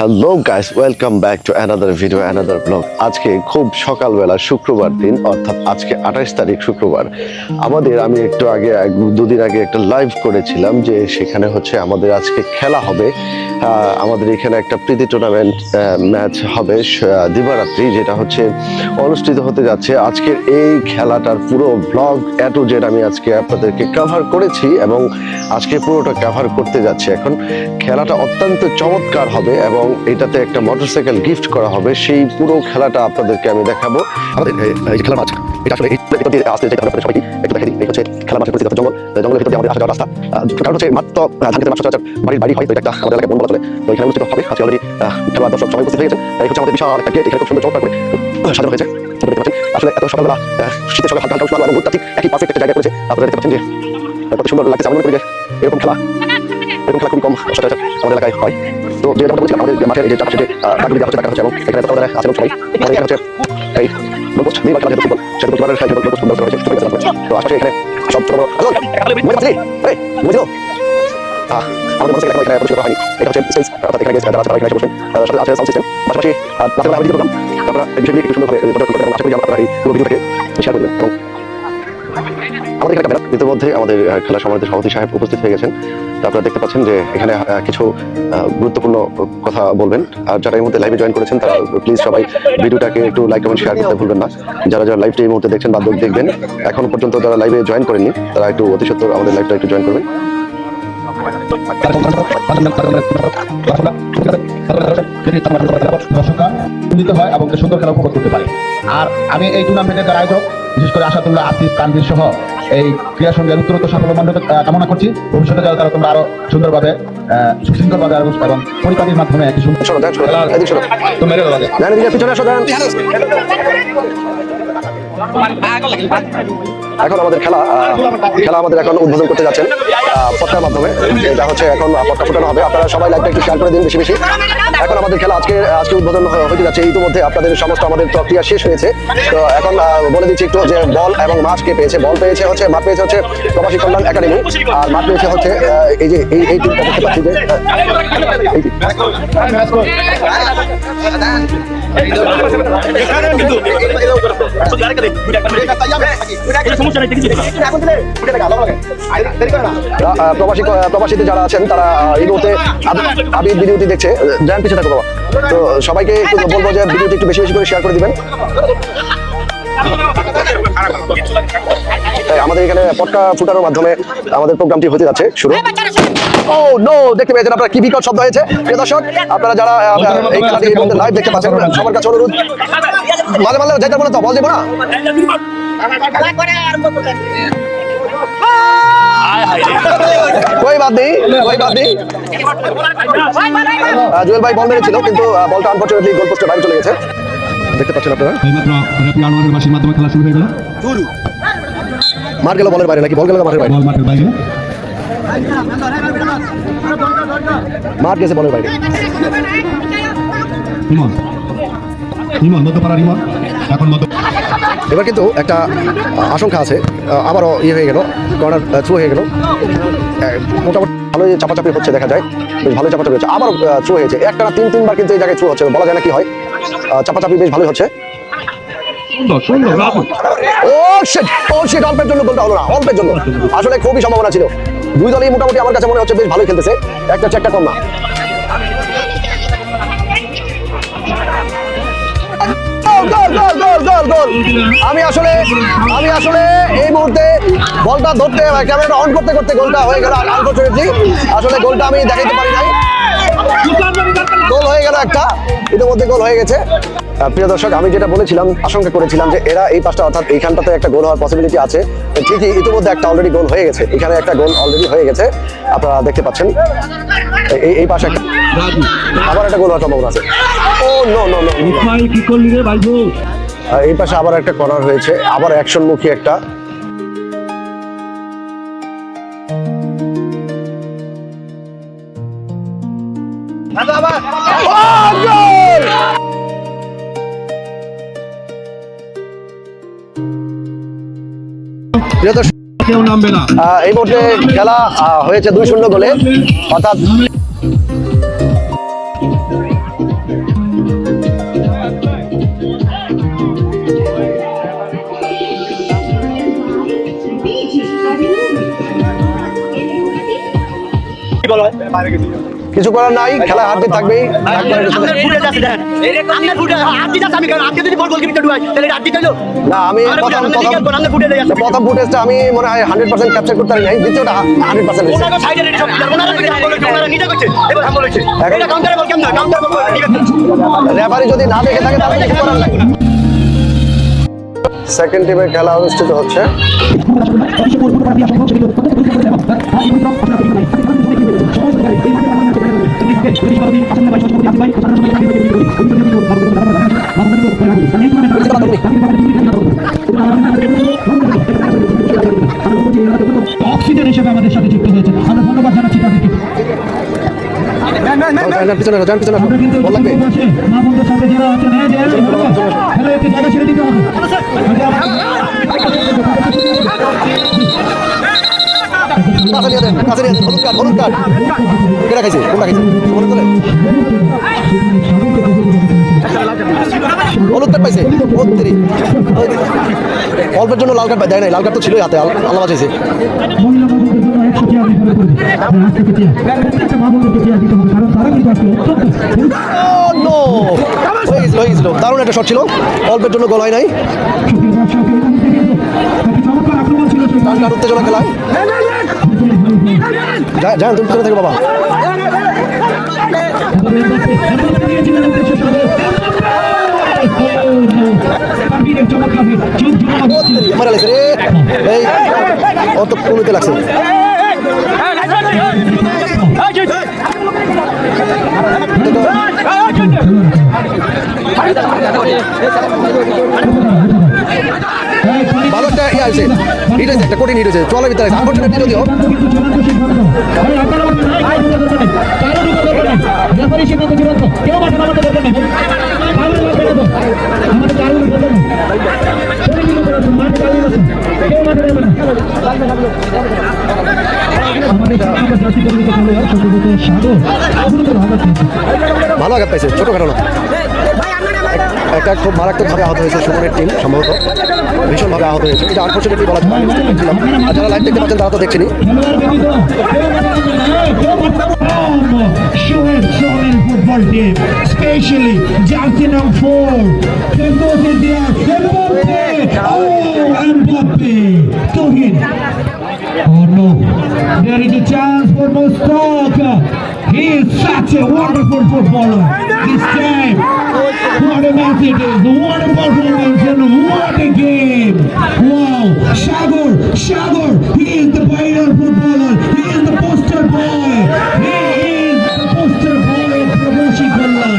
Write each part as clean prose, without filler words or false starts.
Hello guys, welcome back to another video, another blog. আজকে খুব সকালবেলা শুক্রবার দিন, অর্থাৎ আজকে 28 তারিখ শুক্রবার। আমি একটু আগে দুদিন আগে একটা লাইভ করেছিলাম যে সেখানে হচ্ছে আমাদের আজকে খেলা হবে। আমাদের এখানে একটা প্রীতি টুর্নামেন্ট ম্যাচ হবে দিবারাত্রি, যেটা হচ্ছে অনুষ্ঠিত হতে যাচ্ছে। আজকের এই খেলাটার পুরো ব্লগ এ টু জেড আমি আজকে আপনাদেরকে কভার করেছি এবং আজকে পুরোটা কভার করতে যাচ্ছি। এখন খেলাটা অত্যন্ত চমৎকার হবে এবং এটাতে একটা মোটরসাইকেল গিফট করা হবে। সেই পুরো খেলাটা আপনাদেরকে আমি দেখাবো। আমাদের এই যে খেলার মাঠ, এটা আসলে এই ভিতর দিয়ে আসতে যেতে হবে সবাইকে একটু দেখাই দিই। এই হচ্ছে খেলার মাঠের পরিস্থিতি, জঙ্গলের ভিতর দিয়ে আমাদের আসা যাওয়ার রাস্তা। কারণ হচ্ছে মাত্র ধান খেতে মাত্র বাড়ি হয়, তো একটা আমাদের এলাকায় বন বলা চলে। তো এখানে অনুষ্ঠিত হবে। আজকে অলরেডি খেলার দর্শক সবাই উপস্থিত হয়ে গেছেন। এই হচ্ছে আমাদের বিশাল একটা গেট, এখানে খুব সুন্দর চমৎকার করে সাজানো হয়েছে। আসলে এত সকালবেলা শীতের সঙ্গে হালকা হালকা উষ্ণ এবং ঠিক একই পারফেক্ট একটা জায়গা করেছে। আপনারা দেখতে পাচ্ছেন যে কত সুন্দর লাগছে। আমি মনে করি যে এরকম খেলা খুবই কম সচরাচর আমাদের এলাকায় হয়। তো যে যেমন বলছিলাম, আমাদের মাঠের এই যে চারপাশে যে ডাকগুলি দেওয়া হচ্ছে, এবং এখানে তারা আছে সবাই। এখানে হচ্ছে এই গোলপোস্ট নির্বাচন খেলা, যেহেতু ফুটবল সেহেতু প্রতিবারের গোলপোস্ট ব্যবস্থা হয়েছে। তো আশপাশে এখানে সব ছোট আমাদের মোটরসাইকেল এখানে পরিষ্কার হয়নি। এটা হচ্ছে স্টেজ, অর্থাৎ এখানে যারা আছে এখানে বসেন, সাথে আছে সাউন্ড সিস্টেম। পাশাপাশি রাতের আয়োজিত প্রোগ্রাম, আপনারা এই বিষয়গুলি একটু সুন্দরভাবে প্রদর্শন করবেন এবং আশা করি আপনারা এই পুরো ভিডিওটাকে শেয়ার করবেন। এবং আমাদের এখানে ইতিমধ্যে আমাদের খেলা সমাজের সভাপতি সাহেব উপস্থিত হয়ে গেছেন। আপনারা দেখতে পাচ্ছেন যে এখানে কিছু গুরুত্বপূর্ণ কথা বলবেন। আর যারা এই মুহূর্তে লাইভে জয়েন করেছেন তারা প্লিজ সবাই ভিডিওটাকে একটু লাইক কমেন্ট শেয়ার করতে ভুলবেন না। যারা যারা লাইভটি এই মুহূর্তে দেখছেন বা দেখবেন, এখন পর্যন্ত যারা লাইভে জয়েন করেননি তারা একটু অতি সত্বর আমাদের লাইভটা একটু জয়েন করবেন। হয় এবং সুন্দর খেলা উপভোগ করতে পারে। আর আমি এই টুর্নামেন্টের যারা আয়োজক, বিশেষ করে আসাদুল্লাহ, আসিফ, তানভীর সহ এই ক্রীড়া সঙ্গে উত্তরোত্তর সাফল্য কামনা করছি। ভবিষ্যতে যারা তারা তোমরা আরো সুন্দরভাবে সুশৃঙ্খলভাবে এবং পরিপাটির মাধ্যমে একটি সুন্দর এখন আমাদের খেলা আমাদের এখন উদ্বোধন করতে যাচ্ছেন পটকার মাধ্যমে। এটা হচ্ছে এখন পটকা ফুটানো হবে। আপনারা সবাই লাইভটা একটু শেয়ার করে দিন বেশি বেশি। এখন আমাদের খেলা আজকে উদ্বোধন হতে যাচ্ছে। ইতিমধ্যে আপনাদের সমস্ত আমাদের প্রক্রিয়া শেষ হয়েছে। তো এখন বলে দিচ্ছি একটু যে বল এবং মাঠ কে পেয়েছে। বল পেয়েছে হচ্ছে, মাঠ পেয়েছে হচ্ছে প্রবাসী কল্যাণ একাডেমি, আর মাঠ পেয়েছে হচ্ছে এই যে এই টিমটা দেখতে পাচ্ছি যে প্রবাসীতে যারা আছেন তারা এই মুহূর্তে আবির ভিডিওটি দেখছে, জান পিছিয়ে থাকো বাবা। তো সবাইকে একটু বলবো যে ভিডিওটি একটু বেশি বেশি করে শেয়ার করে দিবেন। আমাদের এখানে পটকা ফুটানোর মাধ্যমে আমাদের প্রোগ্রামটি হতে যাচ্ছে শুরু। ও নো, দেখতে পেয়েছেন আপনারা কি বিকট শব্দ হয়েছে। প্রিয় দর্শক, আপনারা যারা এই খেলাটি লাইভ দেখতে পাচ্ছেন, সবার কাছে অনুরোধ, মাঝে মাঝে যেটা বলে তো বল দেবো না। कोई बात नहीं জুয়েল ভাই বল মেরেছিল, কিন্তু বলটা আনফরচুনেটলি গোল পোস্টের বাইরে চলে গেছে। দেখতে পাচ্ছেন আপনারা এইমাত্র রেফারি আনোয়ারের বাঁশির মাধ্যমে খেলা শুরু হয়ে গেল। মার গেল বলের বাইরে, নাকি বল গেল মাঠের বাইরে? বল মাঠের বাইরে, মাঠ গেছে বলের বাইরে। ইমন মধ্যপাড়া ইমন এখন এবার কিন্তু একটা আশঙ্কা আছে, আবারও ইয়ে হয়ে গেল, কর্নার থ্রু হয়ে গেল। মোটামুটি ভালোই চাপাচাপি হচ্ছে, দেখা যায় বেশ ভালোই চাপাচাপি হচ্ছে। আবারও থ্রু হয়েছে, একটা না তিনবার কিন্তু এই জায়গায় থ্রু হচ্ছে, বলা যায় না কি হয়। চাপাচাপি বেশ ভালোই হচ্ছে। অল্পের জন্য গোলটা হলো না, অল্পের জন্য। আসলে খুবই সম্ভাবনা ছিল। দুই দলই মোটামুটি আমার কাছে মনে হচ্ছে বেশ ভালোই খেলতেছে, একটা চেকটা কম না। আমি আসলে এই মুহূর্তে বলটা ধরতে ক্যামেরাটা অন করতে করতে গোলটা হয়ে গেল। আনফরচুনেটলি আসলে গোলটা আমি দেখাতে পারি নাই। গোল হয়ে গেল একটা, ইতিমধ্যে গোল হয়ে গেছে। প্রিয় দর্শক, আমি যেটা বলেছিলাম, আশঙ্কা করেছিলাম যে এরা এই পাশটা, অর্থাৎ এইখানটাতে একটা গোল হওয়ার পসিবিলিটি আছে। ঠিকই ইতিমধ্যে একটা অলরেডি গোল হয়ে গেছে, এখানে একটা গোল অলরেডি হয়ে গেছে, আপনারা দেখতে পাচ্ছেন। এই পাশে একটা আবার একটা গোল হওয়ার সম্ভাবনা আছে। ও নো নো নো, এই পাশে আবার একটা কর্নার হয়েছে, আবার অ্যাকশনমুখী একটা। এই মুহূর্তে খেলা হয়েছে 2-0 গোলে, অর্থাৎ কিছু করার নাই, খেলা হারতে থাকবেই। না আমি প্রথম ফুটেজটা আমি মনে হয় 100% ক্যাপচার করতে পারি নাই, দ্বিতীয়টা 100% রেফারি যদি না দেখে থাকে তাহলে কিছু করার নাই। সেকেন্ড টিমের খেলা অনুষ্ঠিত হচ্ছে। অক্সিজেন হিসেবে আমাদের সাথে যুক্ত হয়েছে, আমরা ধন্যবাদ জানাচ্ছি তাদেরকে। পিছনে যান, পিছনে আমরা কিন্তু বল লাগবে। মা বন্ধুর সাথে যারা আছেন, হ্যালো, একটু জায়গা ছেড়ে দিতে হবে। কাছে নিয়ে দেন, কাছে নিয়ে দেন। হলুদ কার্ড, হলুদ কার্ড। কেটা খাইছে? কোনটা খাইছে? মনে করে হলুদ কার্ড পাইছে। অল্পের জন্য লাল কার্ড দেয় নাই, লাল কার্ড তো ছিলই হাতে, আল্লাহ বাঁচাইছে। মহিলা বন্ধুদের জন্য 100 চেয়ার নির্ধারণ করবে। আমরা আজ থেকে চেয়ার, প্রত্যেকটা মা বন্ধুকে চেয়ার দিতে হবে, কারণ তারা কিন্তু আসলে অত্যন্ত নো, হয়ে গেছিল। দারুণ একটা শট ছিল, অল্পের জন্য গোল হয় নাই। চমৎকার আক্রমণ ছিল। টানটার উত্তেজনা খেলায়। যান, তুমি পিছনে থাকো বাবা। মারা লাগছে রে, এই অত কোনোতে লাগছে। ভালো একটা ইয়ে আছে, হিট হয়েছে, একটা কঠিন হিট হয়েছে, চলার ভিতরে আনফর্চুনেটলি যদিও ভালো আঘাত পাইছে, ছোটখাটো না। একটা খুব মারাত্মকভাবে আহত হয়েছে সুমনের টিম, সম্ভবত ভীষণভাবে আহত হয়েছে। এটা আনফর্চুনেটলি বলা ছিলাম। আর যারা লাইভ দেখতে পাচ্ছেন তারা তো দেখছেনি। football team, especially jersey number 4. There goes India. Mbappe. Oh, Mbappe. To him. Oh no. There is a chance for Mustak. He is such a wonderful footballer. This time, what a match it is. What a performance and what a game. Wow. Sagar. He is the vital footballer. He is the poster boy. He is the poster boy of Prabhashi Kallan.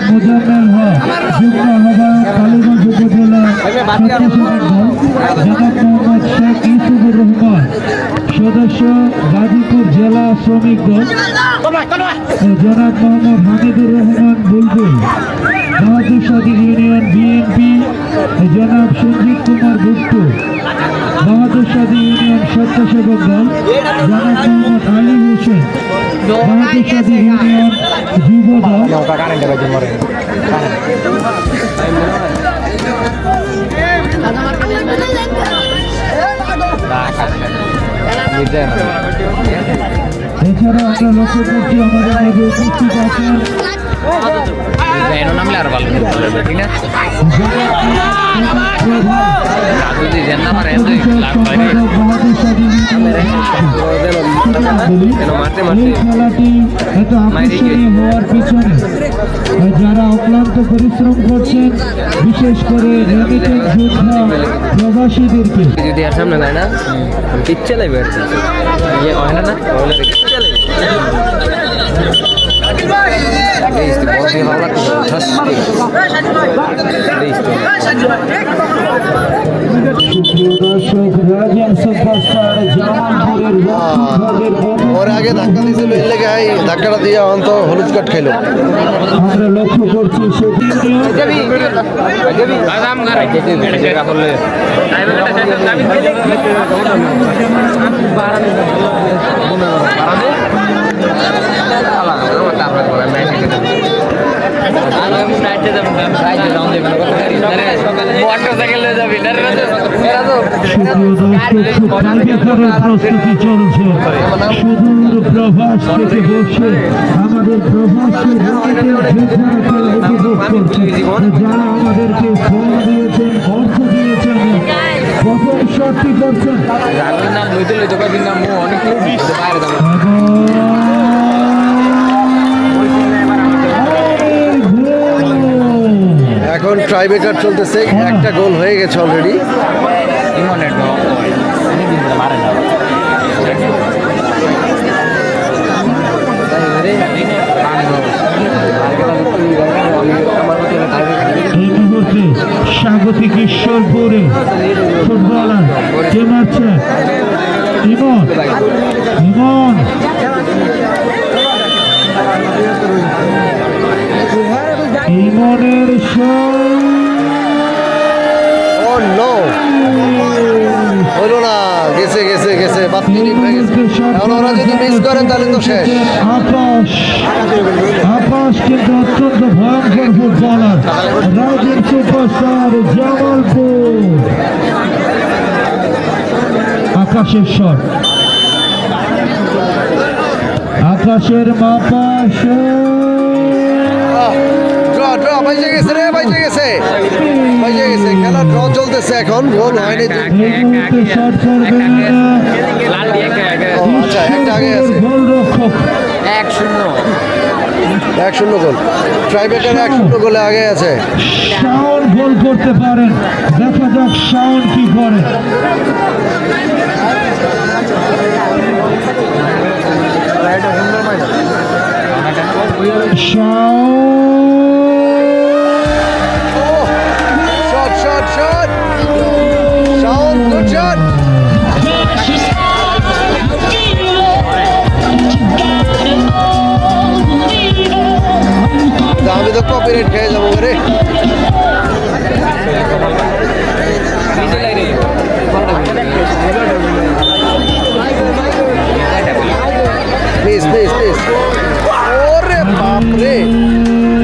Mozammel Haque, যুগ্ম আহ্বায়ক কালীগঞ্জ উপজেলা স্বেচ্ছাসেবক দল, জনাব মোহাম্মদ শেখ ইউসুফুর রহমান, সদস্য গাজীপুর জেলা শ্রমিক দল, জনাব মোহাম্মদ হামিদুর রহমান বুলবুল, বাহাদুর শাদী ইউনিয়ন বিএনপি, জনাব সঞ্জিত কুমার গুপ্ত, বাহাদুর শাদী ইউনিয়ন স্বেচ্ছাসেবক দল, জনাব মোহাম্মদ আলী হোসেন, বাহাদুর শাদী ইউনিয়ন যুব দল, এছাড়া আমরা লক্ষ্য করছি আমাদের মাঝে উপস্থিত আছেন নামলে আর ভালো ঠিক না খেলাটি এত আকর্ষণীয় হওয়ার পিছনে যারা অক্লান্ত পরিশ্রম করছেন, বিশেষ করে রেমিটেন্স যোদ্ধা প্রবাসীদেরকে যদি আর সামনে যায় না কিচ্ছে লাগবে আর কি হয় না কিচ্ছে লাগবে দর্শক রাজন সুপারস্টার জামালপুরের ওর আগে ধাক্কা দিয়েছিল, এর লেগে ধাক্কাটা দিয়ে অন্ত হলুদ কার্ড খাইলো। আমরা লক্ষ্য করছি সুপ্রিয় টাইব্রেকারের প্রস্তুতি চলছে সুদূর প্রভাস থেকে বসে আমাদের প্রভাসের উপভোগ করছে যারা আমাদেরকে ফোন দিয়েছেন অর্থ দিয়েছেন প্রথম শটটি করছেন রাগের নাম লইতে লইতে কদিন নাম অনেক বাইরে যাবো এখন ট্রাইবেকার চলতেছে, একটা গোল হয়ে গেছে অলরেডি। ইমনের ডগ অনেকদিন ধরে মারে না এই মুহূর্তে স্বাগতিক ঈশ্বরপুরে ফুটবলার কে মারছে ইমন ইমন ইমনের ও নো, হলো না, গেছে গেছে গেছে, বাদ মিনিট হয়ে গেছে। এখন ওরা যদি মিস করেন তাহলে তো শেষ। আকাশ আকাশ কিন্তু অত্যন্ত ভয়ঙ্কর ফুটবলার রাজের সুপারস্টার জামালপুর আকাশের শট আকাশের মাপাশ ড্র ড্র বাইজে গেছে রে, বাইজে গেছে, বাইজে গেছে। খেলা ড্র চলতেছে এখন, গোল হয়নি। এই মুহূর্তে শট করবেন লাল দিয়ে ও আচ্ছা, একটা আগে আছে। গোলরক্ষক 1-0 গোল, ট্রাইবেকার 1-0 গোলে আগে আছে। শাওন গোল করতে পারেন, দেখা যাক শাওন কি করে। Shot shot shot, Shaon, good shot. আমি তো কপিরাইট খেয়ে যাবো রে। প্লিজ প্লিজ প্লিজ, ওরে বাপরে,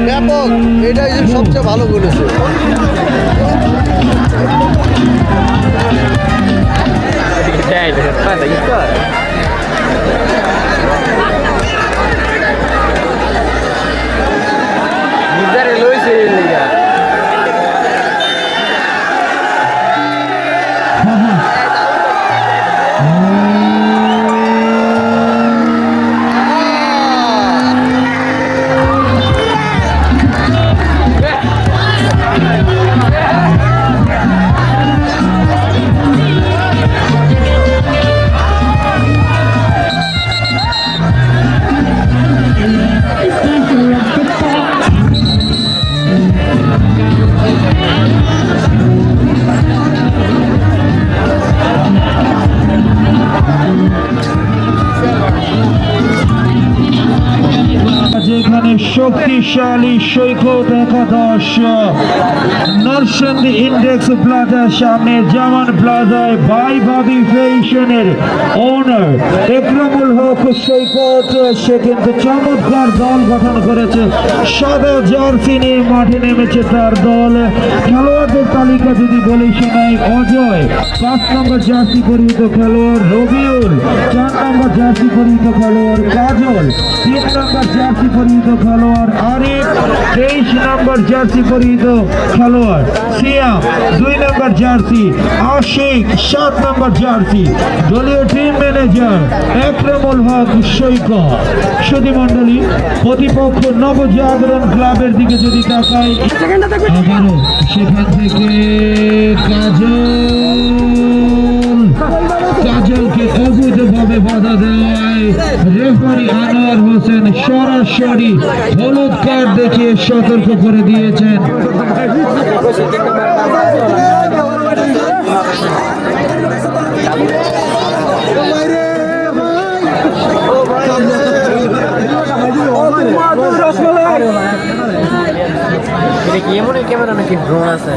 ব্যাপক, এটাই যে সবচেয়ে ভালো করেছে। যেখানে শক্তিশালী সৈকত একাদশ নরসিংদী ইন্ডেক্স প্লাজার সামনে জামান প্লাজায় বাই ভাবি ফ্যাশনের ওনার একরামুল হক সৈকত, সে কিন্তু চমৎকার দল গঠন করেছে। সাদা জার্সি নিয়ে মাঠে নেমেছে তার দল। খেলোয়াড়দের তালিকা যদি বলে শোনাই, অজয় 5 নম্বর জার্সি পরিহিত খেলোয়াড়, রবিউল 4 নম্বর জার্সি পরিহিত খেলোয়াড়, কাজল 3 নম্বর জার্সি পরিহিত খেলোয়াড়, আরিফ 23 নম্বর জার্সি পরিহিত খেলোয়াড়, সিয়াম 2 নম্বর জার্সি, আশিক 7 নম্বর জার্সি। দলীয় টিম ম্যানেজার একরামুল হক সৈকত। সুধীমণ্ডলী, প্রতিপক্ষ নবজাগরণ ক্লাবের দিকে যদি তাকাই, আবারও সেখান থেকে কাজলকে অবৈধভাবে বাধা দেওয়ায় রেফারি আনোয়ার হোসেন সরাসরি হলুদ কার্ড দেখিয়ে সতর্ক করে দিয়েছেন। কি এমন ক্যামেরা নাকি ড্রোন আছে?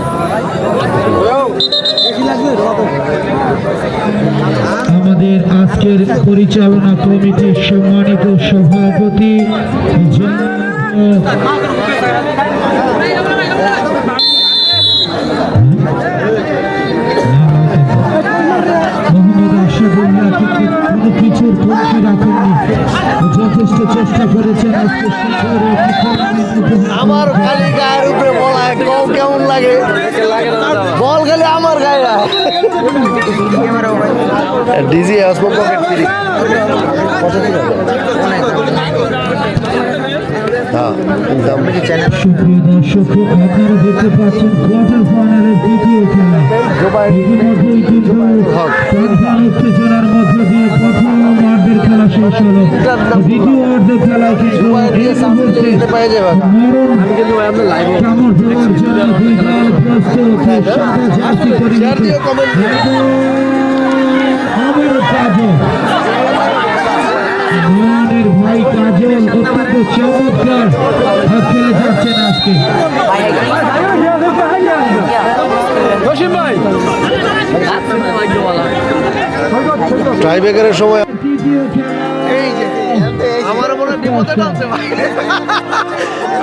আমাদের আজকের পরিচালনা কমিটির সম্মানিত সভাপতি যথেষ্ট চেষ্টা করেছেন আজকে সুন্দর একটি টুর্নামেন্ট আমার খালি গায়ের উপরে বল হয় কম কেমন লাগে বল খালি আমার গায়ে ডিজি আসবো পকেট ফ্রি হ্যাঁ সুপ্রিয় দর্শক আপনারা দেখতে পাচ্ছেন কোয়ার্টার ফাইনালের দ্বিতীয় খেলা ইতিমধ্যেই কিন্তু প্রধান উত্তেজনার মধ্য দিয়ে প্রথম অর্ধের খেলা শেষ হলো দ্বিতীয় অর্ধের খেলায় কিন্তু এই মুহূর্তে মরণ কামড় দেওয়ার জন্য দুই দল প্রস্তুত সাদা জার্সি পরিহিত আমার কাজল মোহনের ভাই কাজল অত্যন্ত চমৎকার খেলে যাচ্ছেন আজকে টাইব্রেকারের সময় তৃতীয় খেলা আমার মনে বিপদে টানছে ভাই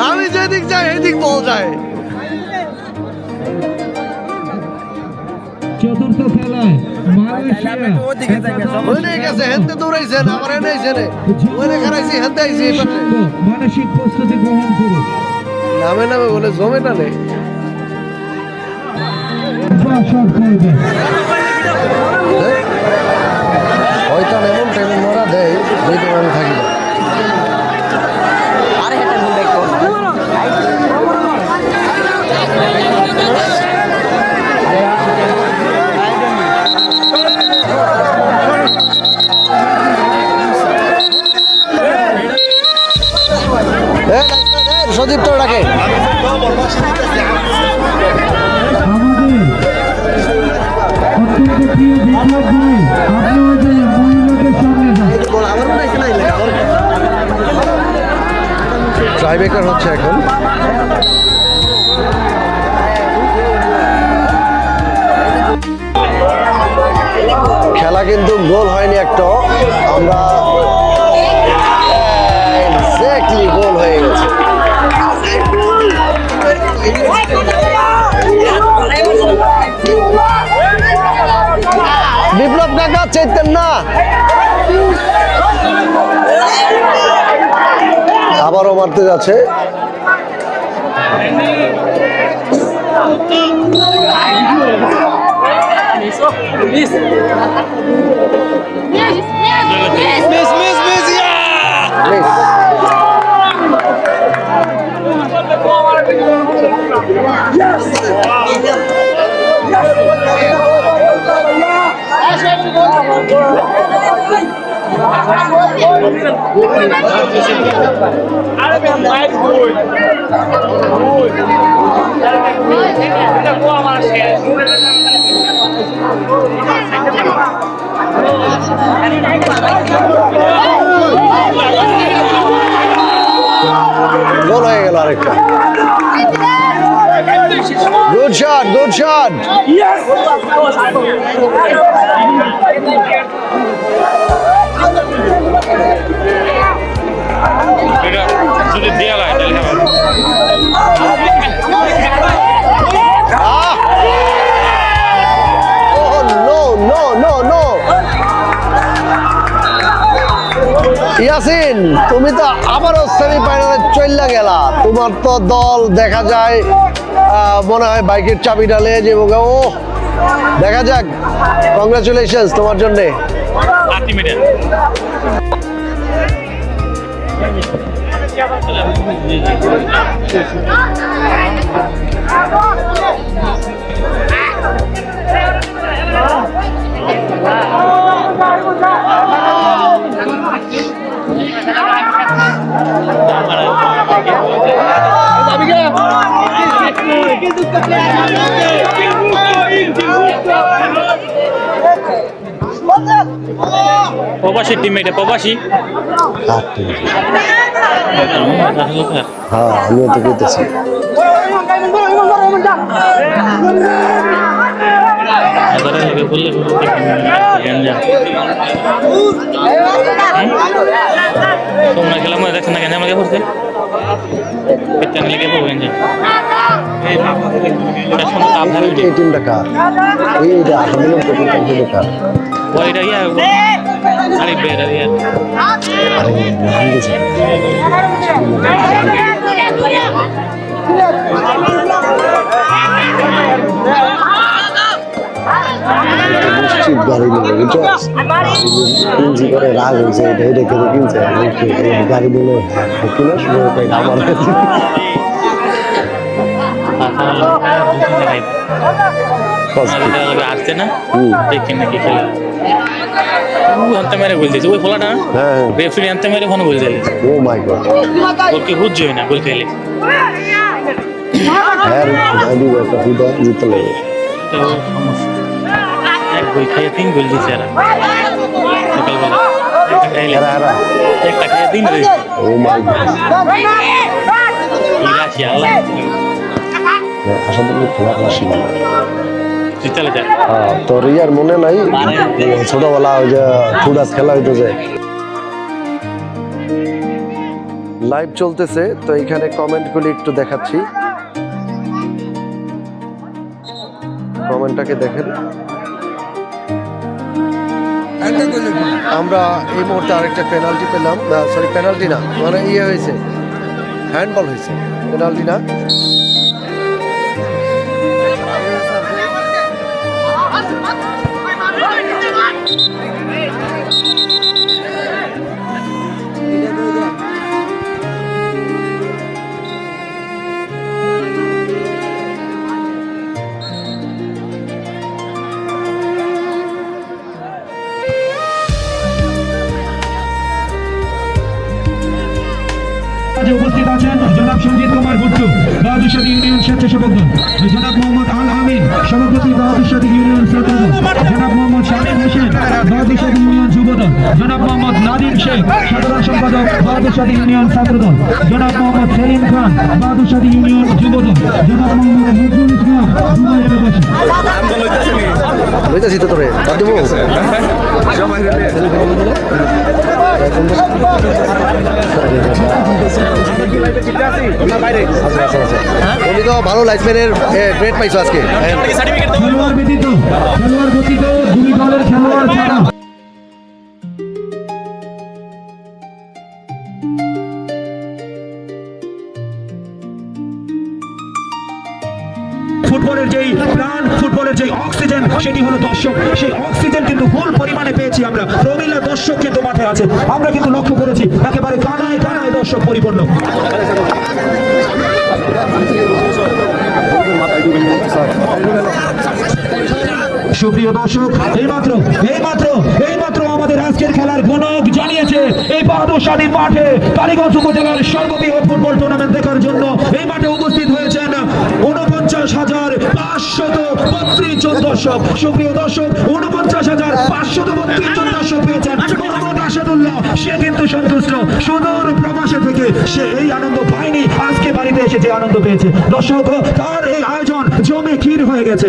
আমি যেদিক যাই এদিক বল যায় চতুর্থ খেলায় মালয়েশিয়া ওইনে গেছে হেনতে দৌড়াইছেন আমার এনে আইছেন ওইনে খারাইছি হেনতে আইছি এই পাশে মানসিক প্রস্তুতি গ্রহণ করে নামে নামে বলে জমে টানে শট করবে হয়তো এমন টাইমে নোরা দেয় যেহেতু আমি থাকি না সদীপ তো ডাকে আমাদের অত্যন্ত প্রিয় বিপ্লব ভাই আপনিও যে মহিলাদের সামনে যান ট্রাইব্রেকার হচ্ছে এখন খেলা কিন্তু গোল হয়নি একটা আমরা এক্স্যাক্টলি গোল হয়ে গেছে বিপ্লব কাকা চেতেন না আবারও মারতে যাচ্ছে গোল হয়ে গেল আরেকটা গুড শট গুড শট যদি দেওয়া লাগে তাহলে হবে ইয়াসিন তুমি তো আবারও সেমিফাইনালে চলে গেলা তোমার তো দল দেখা যায় মনে হয় বাইকের চাবি ডালে যে ও দেখা যাক কংগ্রাচুলেশনস তোমার জন্যে আলটিমেট প্রবাসী টিম এটা প্রবাসী হ্যাঁ আমিও তো করতেছি তোমরা খেলা মনে দেখছেন না কেন আমাকে পড়ছে লেগে পড়বেন যে এই টিমটা কার এইটা আসলে টিমটা কার বড়িটা ইয়া আরে বেড়া ইয়া আরে ভাঙ্গেছে নিশ্চিত গাড়ি নেবে বুঝছো কিনছি করে রাগ হয়েছে এটা এটা কেন কিনছে গাড়ি নিলে কিনা শুরু করে আমার কাছে আসছে না দেখি নাকি খেলা আনতে মেরে গোল দিয়েছে ওই খোলাটা হ্যাঁ রেফারি আনতে মেরে ফোন গোল দিয়েছে ও মাই গড ওর কি বুঝ না গোল খেলে হ্যাঁ গাড়ি একটা হুদা জিতে লাগে তো সমস্যা এক গোল খেয়ে 3 গোল দিয়েছে এরা সকালবেলা একটা খাইলে এরা একটা খেয়ে 3 দিয়েছে ও মাই গড ইরাশি আল্লাহ আশা করি খেলা আসি না জিতালে যায় তোর ইয়ার মনে নাই ছোটবেলা ওই যে ফুডাস খেলা হইতেছে লাইভ চলতেছে তো এখানে কমেন্টগুলি একটু দেখাচ্ছি কমেন্টটাকে দেখেন আমরা এই মুহূর্তে আরেকটা পেনাল্টি পেলাম সরি পেনাল্টি না মানে ইয়ে হয়েছে হ্যান্ডবল হয়েছে পেনাল্টি না আজকে উপস্থিত আছেন জনাব সঞ্জিত কুমার গুট্টু বাহাদুর শাদী ইউনিয়ন স্বেচ্ছাসেবক দল, জনাব মোহাম্মদ আল আমিন সভাপতি বাহাদুর শাদী ইউনিয়ন ছাত্র দল, জনাব মোহাম্মদ শামীম হোসেন বাহাদুর শাদী ইউনিয়ন যুব দল, জনাব মোহাম্মদ নাদিম শেখ সাধারণ সম্পাদক বাহাদুর শাদী ইউনিয়ন ছাত্র দল, জনাব মোহাম্মদ সেলিম খান বাহাদুর শাদী ইউনিয়ন যুব দল, জনাব মোহাম্মদ নজরুল ইসলাম দুবাই প্রবাসী। হইতাছি তো তোরে তার দেবো উনি তো ভালো লাইফম্যানের গ্রেড পাইছো আজকে খেলোয়াড় ব্যতীত দুই দলের খেলোয়াড় ছাড়া ফুটবলের যেই প্রাণ, ফুটবলের যেই অক্সিজেন সেটি হলো দর্শক। সেই অক্সিজেন কিন্তু ফুল পরিমাণে পেয়েছি আমরা। প্রমিলা দর্শক কিন্তু মাঠে আছে, আমরা কিন্তু লক্ষ্য করেছি একেবারে কানায় কানায় দর্শক পরিপূর্ণ। সুপ্রিয় দর্শক, এইমাত্র আমাদের আজকের খেলার গণক জানিয়েছে এই বাহাদুর শাদীর মাঠে কালীগঞ্জ উপজেলার সর্ববৃহৎ ফুটবল টুর্নামেন্ট দেখার জন্য এই মাঠে উপস্থিত হয়েছেন 49,532 জন দর্শক। সুপ্রিয় দর্শক, 49,532 জন দর্শক পেয়েছেন মোহাম্মদ আসাদুল্লাহ। সে কিন্তু সন্তুষ্ট, সুদূর প্রবাসে থেকে সে এই আনন্দ পায়নি, আজকে বাড়িতে এসে যে আনন্দ পেয়েছে। দর্শক, তার এই আয়োজন জমে ক্ষীর হয়ে গেছে।